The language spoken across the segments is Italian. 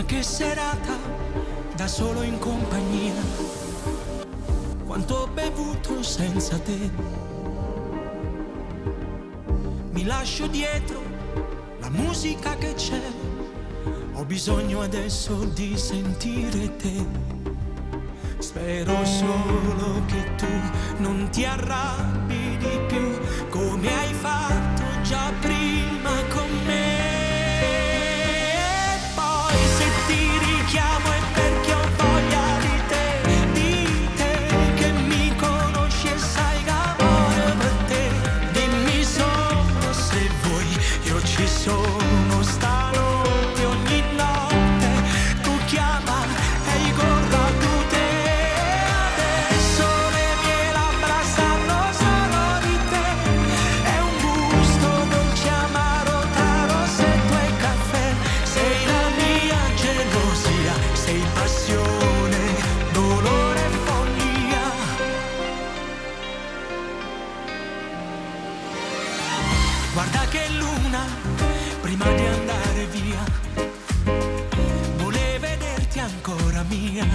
Ma che serata, da solo in compagnia, quanto ho bevuto senza te. Mi lascio dietro la musica che c'è, ho bisogno adesso di sentire te. Spero solo che tu non ti arrabbi di più, come hai fatto già prima con me. Poi se ti richiamo è perché ho voglia di te che mi conosci e sai che amore per te. Dimmi solo se vuoi, io ci sono stanotte, ogni notte tu chiama e io corro a te. Adesso le mie labbra sanno solo di te, è un gusto dolce amaro tra rossetto e caffè. Sei la mia gelosia, sei passione, dolore e follia. Guarda che luna, prima di andare via, vuole vederti ancora mia.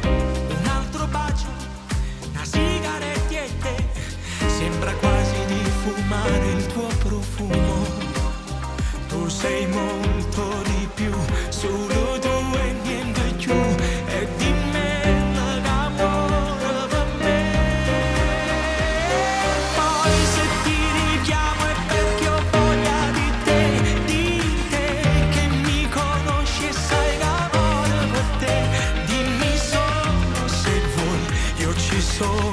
Un altro bacio, una sigaretta, sembra quasi di fumare il tuo profumo. Tu sei molto di più, solo tu e niente più, e di me l'amore per me. Poi se ti richiamo è perché ho voglia di te che mi conosci e sai che amore per te. Dimmi solo se vuoi, io ci sono.